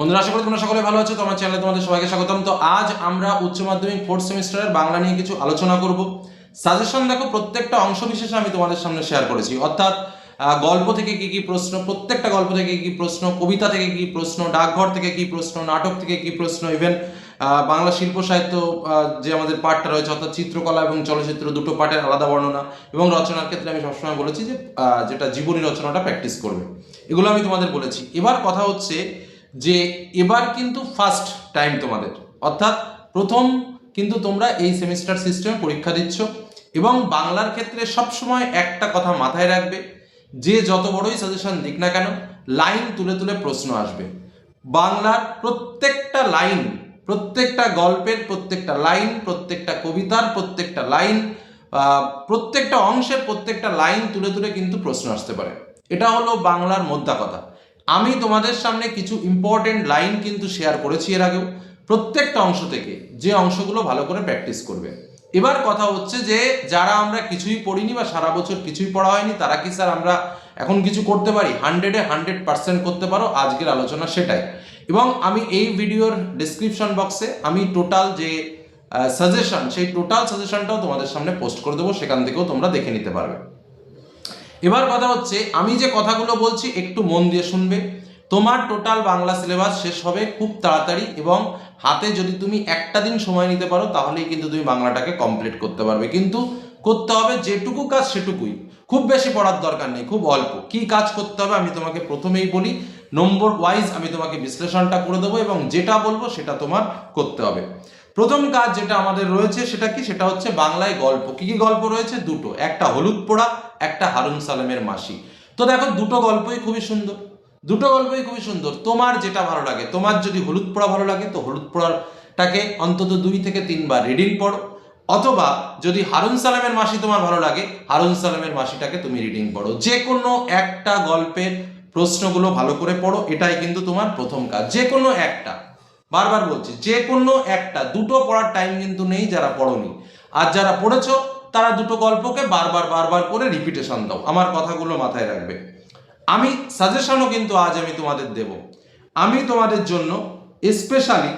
বন্ধুরা, আশা করি তোমরা সকলে ভালো আছো। তোমার চ্যানেলে তোমাদের সবাইকে স্বাগতম। তো আজ আমরা উচ্চ মাধ্যমিক 4th সেমিস্টারের বাংলা নিয়ে কিছু আলোচনা করব। সাজেশন দেখো, প্রত্যেকটা অংশ বিশেষে আমি তোমাদের সামনে শেয়ার করেছি, অর্থাৎ গল্প থেকে কি কি প্রশ্ন, প্রত্যেকটা গল্প থেকে কি প্রশ্ন, কবিতা থেকে কি প্রশ্ন, ডাকঘর থেকে কি প্রশ্ন, নাটক থেকে কি প্রশ্ন, ইভেন বাংলা শিল্প সাহিত্য যে আমাদের পাঠটা রয়েছে, অর্থাৎ চিত্রকলা এবং চলচ্চিত্র দুটো পাঠের আলাদা বর্ণনা, এবং রচনার ক্ষেত্রে আমি সবসময় বলেছি যে যেটা জীবনী রচনাটা প্র্যাকটিস করবে, এগুলো আমি তোমাদের বলেছি। এবার কথা হচ্ছে যে এবার কিন্তু ফার্স্ট টাইম তোমাদের, অর্থাৎ প্রথম কিন্তু তোমরা এই সেমিস্টার সিস্টেমে পরীক্ষা দিচ্ছ, এবং বাংলার ক্ষেত্রে সবসময় একটা কথা মাথায় রাখবে, যে যত বড়ই সাজেশন দিক না কেন, লাইন তুলে তুলে প্রশ্ন আসবে। বাংলার প্রত্যেকটা লাইন, প্রত্যেকটা গল্পের প্রত্যেকটা লাইন, প্রত্যেকটা কবিতার প্রত্যেকটা লাইন, প্রত্যেকটা অংশের প্রত্যেকটা লাইন তুলে তুলে কিন্তু প্রশ্ন আসতে পারে। এটা হলো বাংলার মোদ্দা কথা। আমি তোমাদের সামনে কিছু ইম্পর্টেন্ট লাইন কিন্তু শেয়ার করেছি এর আগেও, প্রত্যেকটা অংশ থেকে, যে অংশগুলো ভালো করে প্র্যাকটিস করবে। এবার কথা হচ্ছে যে যারা আমরা কিছুই পড়িনি বা সারা বছর কিছুই পড়া হয়নি, তারা কি স্যার আমরা এখন কিছু করতে পারি? 100% করতে পারো। আজকের আলোচনা সেটাই। এবং আমি এই ভিডিওর ডিসক্রিপশন বক্সে আমি টোটাল যে সাজেশন, সেই টোটাল সাজেশনটাও তোমাদের সামনে পোস্ট করে দেবো, সেখান থেকেও তোমরা দেখে নিতে পারবে। এবার কথা হচ্ছে, আমি যে কথাগুলো বলছি একটু মন দিয়ে শুনবে। তোমার টোটাল বাংলা সিলেবাস শেষ হবে খুব তাড়াতাড়ি, এবং হাতে যদি তুমি একটা দিন সময় নিতে পারো, তাহলেই কিন্তু তুমি বাংলাটাকে কমপ্লিট করতে পারবে। কিন্তু করতে হবে যেটুকু কাজ সেটুকুই, খুব বেশি পড়ার দরকার নেই, খুব অল্প। কি কাজ করতে হবে আমি তোমাকে প্রথমেই বলি, নম্বর ওয়াইজ আমি তোমাকে বিশ্লেষণটা করে দেবো, এবং যেটা বলবো সেটা তোমার করতে হবে। প্রথম কাজ যেটা আমাদের রয়েছে সেটা কি? সেটা হচ্ছে বাংলায় গল্প। কি কি গল্প রয়েছে? দুটো, একটা হলুদ পোড়া, একটা হারুন সালামের মাসি। তো দেখো, দুটো গল্পই খুবই সুন্দর, দুটো গল্পই খুবই সুন্দর। তোমার যেটা ভালো লাগে, তোমার যদি হলুদ পোড়া ভালো লাগে তো হলুদ পোড়াটাকে অন্তত 2 থেকে 3 বার রিডিং পড়ো, অথবা যদি হারুন সালামের মাসি তোমার ভালো লাগে, হারুন সালামের মাসিটাকে তুমি রিডিং পড়ো। যে কোনো একটা গল্পের প্রশ্নগুলো ভালো করে পড়ো, এটাই কিন্তু তোমার প্রথম কাজ। যে কোনো একটা, বারবার বলছি, যে কোনো একটা, দুটো পড়ার টাইম কিন্তু নেই যারা পড়োনি। আর যারা পড়েছো তারা দুটো গল্পকে বারবার বারবার করে রিপিটেশন দাও। আমার কথাগুলো মাথায় রাখবে। আমি সাজেশনও কিন্তু আজ আমি তোমাদের দেব। আমি তোমাদের জন্য স্পেশালি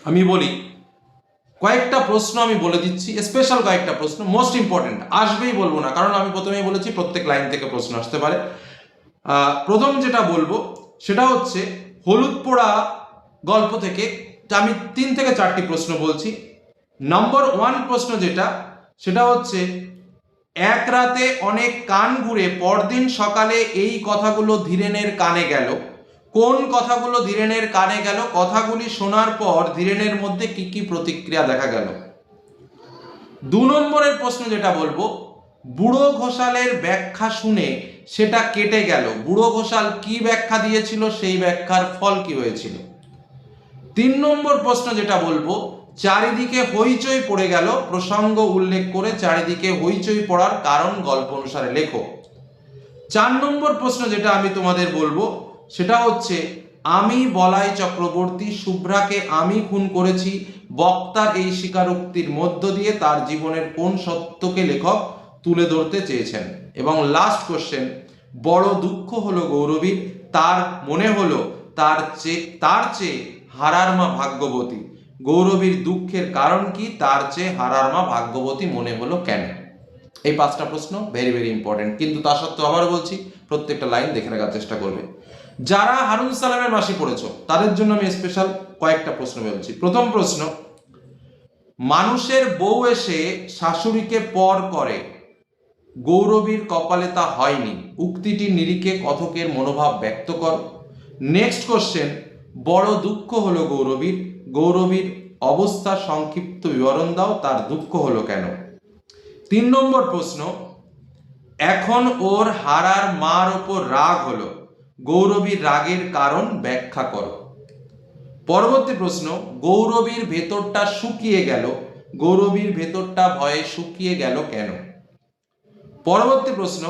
আমি বলি, কয়েকটা প্রশ্ন আমি বলে দিচ্ছি, স্পেশাল কয়েকটা প্রশ্ন, মোস্ট ইম্পর্টেন্ট। আসবেই বলবো না, কারণ আমি প্রথমেই বলেছি প্রত্যেক লাইন থেকে প্রশ্ন আসতে পারে। প্রথম যেটা বলবো সেটা হচ্ছে হলুদ পোড়া গল্প থেকে আমি 3 থেকে 4টি প্রশ্ন বলছি। নম্বর 1 প্রশ্ন যেটা, সেটা হচ্ছে, এক রাতে অনেক কান ঘুরে পরদিন সকালে এই কথাগুলো ধীরেনের কানে গেল। কোন কথাগুলো ধীরেনের কানে গেল? কথাগুলি শোনার পর ধীরেনের মধ্যে কি কি প্রতিক্রিয়া দেখা গেল? 2 নম্বরের প্রশ্ন যেটা বলবো, বুড়ো ঘোষালের ব্যাখ্যা শুনে সেটা কেটে গেল। বুড়ো ঘোষাল কি ব্যাখ্যা দিয়েছিল, সেই ব্যাখ্যার ফল কি হয়েছিল? 3 নম্বর প্রশ্ন যেটা বলবো, চারিদিকে হইচই পড়ে গেল, প্রসঙ্গ উল্লেখ করে চারিদিকে হইচই পড়ার কারণ গল্প অনুসারে লেখো। 4 নম্বর প্রশ্ন যেটা আমি তোমাদের বলবো সেটা হচ্ছে, আমি বলাই চক্রবর্তী শুভ্রাকে আমি খুন করেছি, বক্তার এই স্বীকারোক্তির মধ্য দিয়ে তার জীবনের কোন সত্যকে লেখক তুলে ধরতে চেয়েছেন? এবং লাস্ট কোশ্চেন, বড় দুঃখ হলো গৌরবীর, তার মনে হলো তার চেয়ে হারার মা ভাগ্যবতী। গৌরবীর দুঃখের কারণ কি? তার চেয়ে হারার মা ভাগ্যবতী মনে হলো কেন? এই 5টা প্রশ্ন ভেরি ভেরি ইম্পর্টেন্ট, কিন্তু তা সত্ত্বেও আবারও বলছি প্রত্যেকটা লাইন দেখে রাখার চেষ্টা করবে। যারা হারুন সালামের মাসি পড়েছো তাদের জন্য আমি স্পেশাল কয়েকটা প্রশ্ন বলছি। প্রথম প্রশ্ন, মানুষের বউ এসে শাশুড়িকে পর করে, গৌরবীর কপালে তা হয়নি, উক্তিটির নিরিখে কথকের মনোভাব ব্যক্ত কর। নেক্সট কোশ্চেন, বড় দুঃখ হলো গৌরবীর, গৌরবীর অবস্থা সংক্ষিপ্ত বিবরণ দাও, তার দুঃখ হলো কেন? 3 নম্বর প্রশ্ন, এখন ওর হারার মার ওপর রাগ হলো, গৌরবীর রাগের কারণ ব্যাখ্যা করো। পরবর্তী প্রশ্ন, গৌরবীর ভেতরটা শুকিয়ে গেল, গৌরবীর ভেতরটা ভয়ে শুকিয়ে গেল কেন? পরবর্তী প্রশ্ন,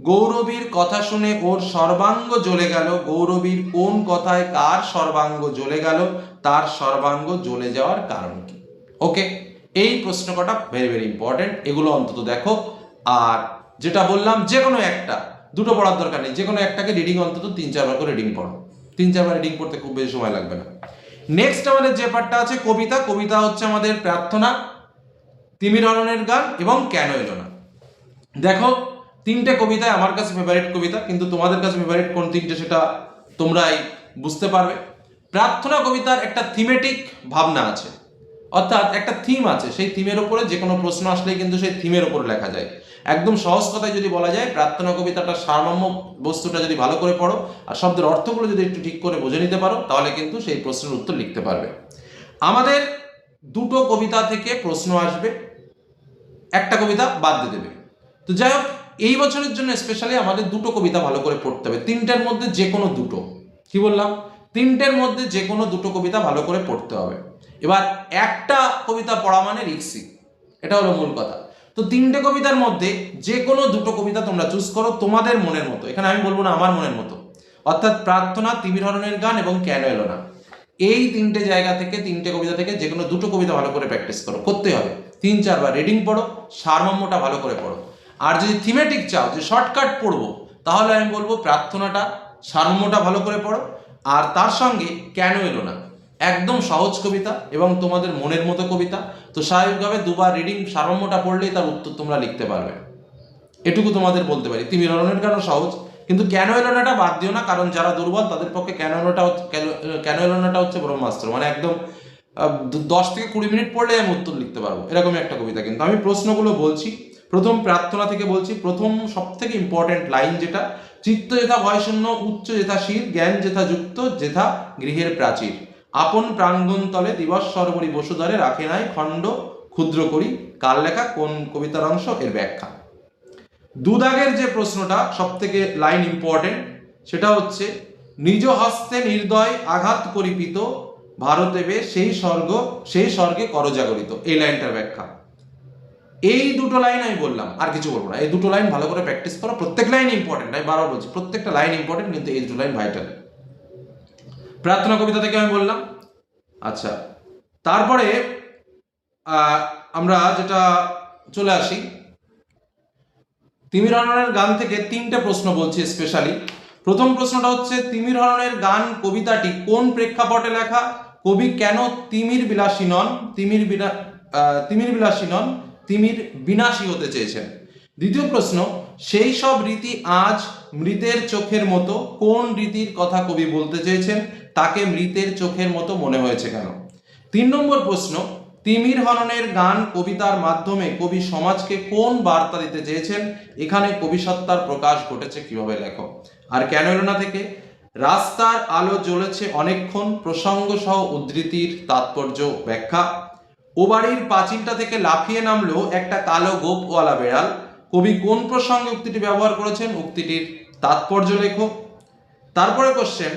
গৌরবীর কথা শুনে ওর সর্বাঙ্গ জ্বলে গেল, গৌরবীর কোন কথায় কার সর্বাঙ্গ জ্বলে গেল, তার সর্বাঙ্গ জ্বলে যাওয়ার কারণ কি? ওকে, এই প্রশ্ন কটা ভেরি ভেরি ইম্পর্টেন্ট, এগুলো অন্তত দেখো। আর যেটা বললাম, যে কোনো একটা, দুটো পড়ার দরকার নেই, যে কোনো একটাকে রিডিং অন্তত 3-4 বার করে রিডিং পড়ো। 3-4 বার রিডিং পড়তে খুব বেশি সময় লাগবে না। নেক্সট আমাদের যে পার্টটা আছে কবিতা, কবিতা হচ্ছে আমাদের প্রার্থনা, তিমির হরণের গান এবং কেন এলো না। দেখো 3টে কবিতায় আমার কাছে ফেভারিট কবিতা, কিন্তু তোমাদের কাছে ফেভারিট কোন 3টে সেটা তোমরাই বুঝতে পারবে। প্রার্থনা কবিতার একটা থিমেটিক ভাবনা আছে, অর্থাৎ একটা থিম আছে, সেই থিমের উপরে যে কোনো প্রশ্ন আসলেই কিন্তু সেই থিমের উপরে লেখা যায়। একদম সহজ কথায় যদি বলা যায়, প্রার্থনা কবিতাটা সারমর্ম বস্তুটা যদি ভালো করে পড়ো আর শব্দের অর্থগুলো যদি একটু ঠিক করে বুঝে নিতে পারো, তাহলে কিন্তু সেই প্রশ্নের উত্তর লিখতে পারবে। আমাদের 2টো কবিতা থেকে প্রশ্ন আসবে, একটা কবিতা বাদ দিয়ে দেবে। তো যাই হোক, এই বছরের জন্য স্পেশালি আমাদের 2টো কবিতা ভালো করে পড়তে হবে, 3টের মধ্যে যে কোনো 2টো। কি বললাম? 3টের মধ্যে যে কোনো 2টো কবিতা ভালো করে পড়তে হবে। এবার একটা কবিতা পড়া মানে রিক্সি, এটা হলো মূল কথা। তো 3টে কবিতার মধ্যে যে কোনো 2টো কবিতা তোমরা চুজ করো তোমাদের মনের মতো, এখানে আমি বলবো না আমার মনের মতো, অর্থাৎ প্রার্থনা, তিমির হরণের গান এবং কেন এলো না। এই 3টে জায়গা থেকে, 3টে কবিতা থেকে যে কোনো 2টো কবিতা ভালো করে প্র্যাকটিস করো, করতে হবে। 3-4 বার রিডিং পড়ো, সারমর্মটা ভালো করে পড়ো। আর যদি থিমেটিক চাও যে শর্টকাট পড়বো, তাহলে আমি বলবো প্রার্থনাটা, সারমর্মটা ভালো করে পড়ো, আর তার সঙ্গে কেন এলো না, একদম সহজ কবিতা এবং তোমাদের মনের মতো কবিতা। তো স্বাভাবিকভাবে 2বার রিডিং সারমর্মটা পড়লেই তার উত্তর তোমরা লিখতে পারবে, এটুকু তোমাদের বলতে পারি। তিমির হরণের গানও সহজ, কিন্তু কেন এলো নাটা বাদ দিও না, কারণ যারা দুর্বল তাদের পক্ষে কেন এলো নাটা হচ্ছে ব্রহ্মাস্ত্র, মানে একদম 10 থেকে 20 মিনিট পড়লে আমি উত্তর লিখতে পারবো, এরকমই একটা কবিতা। কিন্তু আমি প্রশ্নগুলো বলছি, প্রথম প্রার্থনা থেকে বলছি। প্রথম সব থেকে ইম্পর্টেন্ট লাইন যেটা, চিত্ত যেথা ভয়শূন্য, উচ্চ যেথা শির, জ্ঞান যেথা যুক্ত, যেথা গৃহের প্রাচীর, আপন প্রাঙ্গণ তলে দিবস সরবরি বসুধরে, রাখে নাই খণ্ড ক্ষুদ্র করি, কার লেখা, কোন কবিতার অংশ, এর ব্যাখ্যা। দুদাগের যে প্রশ্নটা সব থেকে লাইন ইম্পর্টেন্ট, সেটা হচ্ছে নিজ হস্তে নির্দয় আঘাত পরিপিত, ভারতেবে সেই স্বর্গে করজাগরিত, এই লাইনটার ব্যাখ্যা। এই 2টো লাইন আমি বললাম, আর কিছু বলবো না। এই 2টো লাইন ভালো করে প্র্যাকটিস করো, প্রত্যেক লাইন ইম্পর্টেন্ট, আমি বারবার বলছি প্রত্যেকটা লাইন ইম্পর্টেন্ট, কিন্তু এই 2টো লাইন ভাইটাল। প্রার্থনা কবিতা থেকে আমি বললাম। আচ্ছা, তারপরে আমরা যেটা চলে আসি, তিমির হরণের গান থেকে 3টে প্রশ্ন বলছি স্পেশালি। প্রথম প্রশ্নটা হচ্ছে, তিমির হরণের গান কবিতাটি কোন প্রেক্ষাপটে লেখা, কবি কেন তিমির বিলাসী নন, তিমির বিনাশী হতে চেয়েছেন। দ্বিতীয় প্রশ্ন, সেই সব রীতি আজ মৃতের চোখের মতো, কোন রীতির কথা কবি বলতে চেয়েছেন, তাকে মৃতের চোখের মতো মনে হয়েছে কেন। 3 নম্বর প্রশ্ন, তিমির হরণের গান কবিতার মাধ্যমে কবি সমাজকে কোন বার্তা দিতে চেয়েছেন, এখানে কবিসত্তার প্রকাশ ঘটেছে কিভাবে, লেখো। আর কেন এলো না থেকে, রাস্তার আলো জ্বলেছে অনেকক্ষণ, প্রসঙ্গ সহ উদ্ধৃতির তাৎপর্য ব্যাখ্যা। ও বাড়ির পাঁচিলটা থেকে লাফিয়ে নামলো একটা কালো গোপওয়ালা বেড়াল, কবি কোন প্রসঙ্গে উক্তিটি ব্যবহার করেছেন, উক্তিটির তাৎপর্য লেখো। তারপরে কোশ্চেন,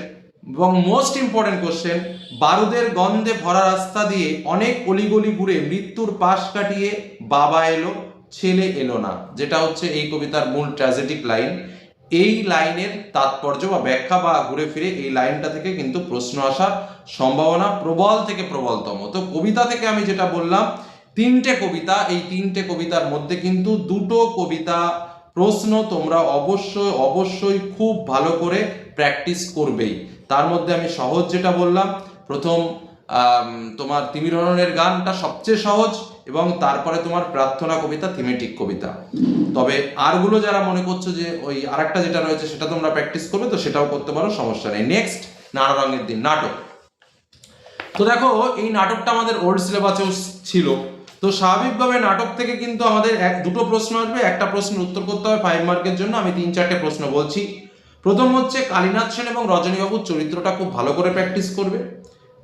এবং মোস্ট ইম্পর্টেন্ট কোশ্চেন, বারুদের গন্ধে ভরা রাস্তা দিয়ে অনেক অলিগলি ঘুরে মৃত্যুর পাশ কাটিয়ে বাবা এলো, ছেলে এলো না, যেটা হচ্ছে এই কবিতার মূল ট্র্যাজেডিক লাইন। এই লাইনের তাৎপর্য বা ব্যাখ্যা বা ঘুরে ফিরে এই লাইনটা থেকে কিন্তু প্রশ্ন আসার সম্ভাবনা প্রবল থেকে প্রবলতম। তো কবিতা থেকে আমি যেটা বললাম, 3টে কবিতা, এই 3টে কবিতার মধ্যে কিন্তু 2টো কবিতা প্রশ্ন তোমরা অবশ্যই খুব ভালো করে প্র্যাকটিস করবেই। তার মধ্যে আমি সহজ যেটা বললাম, প্রথম তোমার তিমির হরণের গানটা সবচেয়ে সহজ, এবং তারপরে তোমার প্রার্থনা কবিতা থিমেটিক কবিতা। তবে আরগুলো যারা মনে করছো যে ওই আরেকটা যেটা রয়েছে সেটা তোমরা প্র্যাকটিস করবে, তো সেটাও করতে পারো, সমস্যা নেই। নেক্সট, নানা রঙের দিন, নাটক। তো দেখো, এই নাটকটা আমাদের ওল্ড সিলেবাসেও ছিল, তো স্বাভাবিকভাবে নাটক থেকে কিন্তু আমাদের 2টো প্রশ্ন আসবে, একটা প্রশ্নের উত্তর করতে হবে 5 মার্কের জন্য। আমি 3-4টে প্রশ্ন বলছি। প্রথম হচ্ছে, কালীনাথ সেন এবং রজনীবাবুর চরিত্রটা খুব ভালো করে প্র্যাকটিস করবে।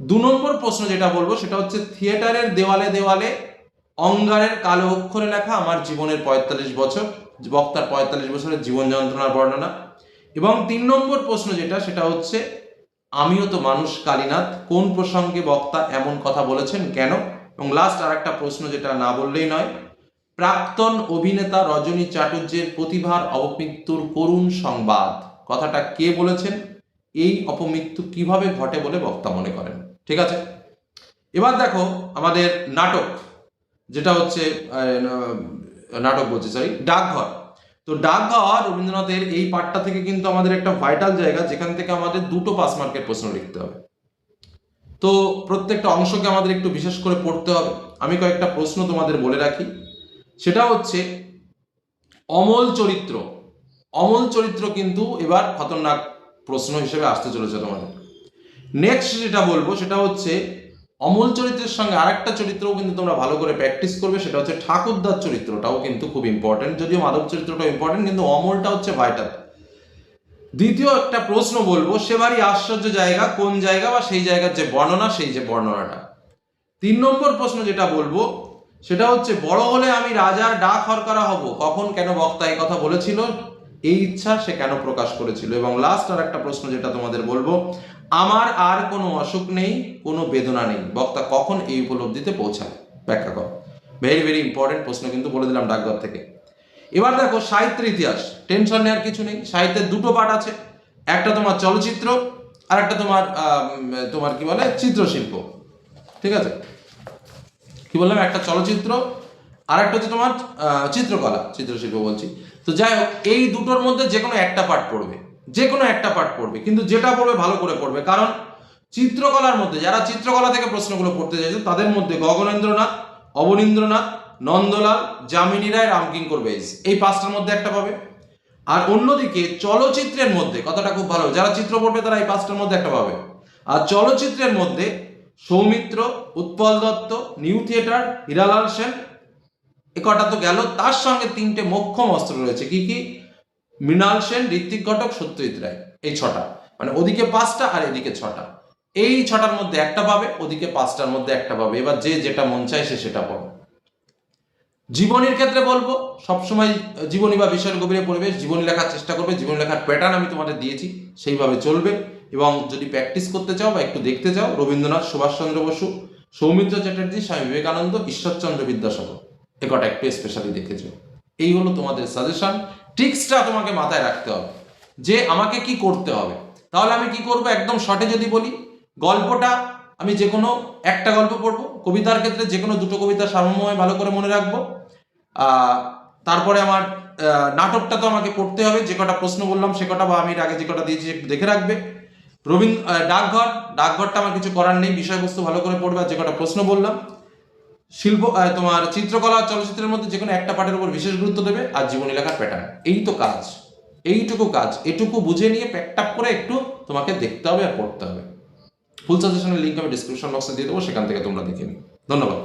2 নম্বর প্রশ্ন যেটা বলবো সেটা হচ্ছে, থিয়েটারের দেওয়ালে দেওয়ালে অঙ্গারের কালো অক্ষরে লেখা আমার জীবনের 45 বছর, বক্তার 45 বছরের জীবন যন্ত্রণার বর্ণনা। এবং 3 নম্বর প্রশ্ন যেটা, সেটা হচ্ছে, আমিও তো মানুষ কালীনাথ, কোন প্রসঙ্গে বক্তা এমন কথা বলেছেন, কেন। এবং লাস্ট আরেকটা প্রশ্ন যেটা না বললেই নয়, প্রাক্তন অভিনেতা রজনী চাটুর্যের প্রতিভার অপমৃত্যুর করুণ সংবাদ, কথাটা কে বলেছেন, এই অপমৃত্যু কিভাবে ঘটে বলে বক্তা মনে করেন। ঠিক আছে, এবার দেখো আমাদের নাটক যেটা হচ্ছে, ডাকঘর। তো ডাকঘর রবীন্দ্রনাথের এই পার্টটা থেকে কিন্তু আমাদের একটা ভাইটাল জায়গা, যেখান থেকে আমাদের 2টো পাস মার্কের প্রশ্ন লিখতে হবে। তো প্রত্যেকটা অংশকে আমাদের একটু বিশেষ করে পড়তে হবে। আমি কয়েকটা প্রশ্ন তোমাদের বলে রাখি। সেটা হচ্ছে অমল চরিত্র। অমল চরিত্র কিন্তু এবার খতরনাক প্রশ্ন হিসেবে আসতে চলেছে তোমাদের। নেক্সট যেটা বলবো সেটা হচ্ছে অমল চরিত্রের সঙ্গে আরেকটা চরিত্রও কিন্তু তোমরা ভালো করে প্র্যাকটিস করবে, সেটা হচ্ছে ঠাকুরদার চরিত্রটাও কিন্তু খুব ইম্পর্টেন্ট। যদিও মাধব চরিত্রটাও ইম্পর্টেন্ট, কিন্তু অমলটা হচ্ছে ভাইটাল। দ্বিতীয় একটা প্রশ্ন বলবো, সেবারই আশ্চর্য জায়গা কোন জায়গা, বা সেই জায়গার যে বর্ণনা, সেই যে বর্ণনাটা। 3 নম্বর প্রশ্ন যেটা বলবো সেটা হচ্ছে বড় হলে আমি রাজার ডাক হরকারা হব, কখন কেন বক্তা এই কথা বলেছিল, এই ইচ্ছা সে কেন প্রকাশ করেছিল। এবং লাস্ট আর একটা প্রশ্ন যেটা তোমাদের বলবো, আমার আর কোনো অসুখ নেই, কোনো বেদনা নেই, বক্তা কখন এই উপলব্ধিতে পৌঁছায়, ব্যাখ্যা করো। ভেরি ভেরি ইম্পর্টেন্ট প্রশ্ন কিন্তু বলে দিলাম ডাকঘর থেকে। এবার দেখো সাহিত্যের ইতিহাস, টেনশন নেওয়ার কিছু নেই। সাহিত্যের 2টো পার্ট আছে, একটা তোমার চলচ্চিত্র আর একটা তোমার কি বলে চিত্রশিল্প। ঠিক আছে, কি বললাম, একটা চলচ্চিত্র আর একটা হচ্ছে তোমার চিত্রকলা, চিত্রশিল্প বলছি। তো যাই হোক, এই দুটোর মধ্যে যে কোনো একটা পার্ট পড়বে, যে কোনো একটা পার্ট পড়বে, কিন্তু যেটা পড়বে ভালো করে পড়বে। কারণ চিত্রকলার মধ্যে যারা চিত্রকলা থেকে প্রশ্নগুলো পড়তে চাইছে তাদের মধ্যে গগনেন্দ্রনাথ, অবনীন্দ্রনাথ, নন্দলাল, যামিনী রায়, রামকিঙ্কর বেইজ, এই 5টার মধ্যে একটা পাবে। আর অন্যদিকে চলচ্চিত্রের মধ্যে, কথাটা খুব ভালো, যারা চিত্র পড়বে তারা এই 5টার মধ্যে একটা পাবে। আর চলচ্চিত্রের মধ্যে সৌমিত্র, উৎপল দত্ত, নিউ থিয়েটার, হীরালাল সেন, এ কটা তো গেল। তার সঙ্গে 3টে মোক্ষম অস্ত্র রয়েছে, কি কি, মৃণাল সেন, ঋত্বিক ঘটক, সত্যজিৎ রায়, এই 6টা। মানে ওদিকে 5টা আর এদিকে 6টা। এই 6টার মধ্যে একটা পাবে, ওদিকে 5টার মধ্যে একটা পাবে। এবার যে যেটা মন চায় সে সেটা পাবে। জীবনীর ক্ষেত্রে বলবো সবসময় জীবনী বা বিষয়ের গভীরে পরিবেশ, জীবনী লেখার চেষ্টা করবে। জীবনী লেখার প্যাটার্ন আমি তোমাদের দিয়েছি, সেইভাবে চলবে। এবং যদি প্র্যাকটিস করতে চাও বা একটু দেখতে চাও, রবীন্দ্রনাথ, সুভাষচন্দ্র বসু, সৌমিত্র চ্যাটার্জি, স্বামী বিবেকানন্দ, ঈশ্বরচন্দ্র বিদ্যাসাগর, এ কটা একটু স্পেশালি দেখেছো। এই হলো তোমাদের সাজেশন। ট্রিক্সটা তোমাকে মাথায় রাখতে হবে যে আমাকে কি করতে হবে। তাহলে আমি কি করব, একদম শর্টে যদি বলি, গল্পটা আমি যে কোনো একটা গল্প পড়বো। কবিতার ক্ষেত্রে যে কোনো 2টো কবিতা সারমর্মে ভালো করে মনে রাখবো। তারপরে আমার নাটকটা তো আমাকে পড়তে হবে, যে কটা প্রশ্ন বললাম সে কটা, বা আমি আগে যে কটা দিয়েছি একটু দেখে রাখবে। ডাকঘরটা আমার কিছু করার নেই, বিষয়বস্তু ভালো করে পড়বে আর যে কটা প্রশ্ন বললাম। তোমার চিত্রকলা, চলচ্চিত্রের মধ্যে যে কোনো একটা পার্টের উপর বিশেষ গুরুত্ব দেবে। আর জীবনী লেখার প্যাটার্ন, এই তো কাজ, এইটুকু কাজ। এটুকু বুঝে নিয়ে প্যাকটাপ করে একটু তোমাকে দেখতে হবে আর পড়তে হবে। ফুল সাজেশনের লিঙ্ক আমি ডিসক্রিপশন বক্সে দিয়ে দেবো, সেখান থেকে তোমরা দেখে নিও। ধন্যবাদ।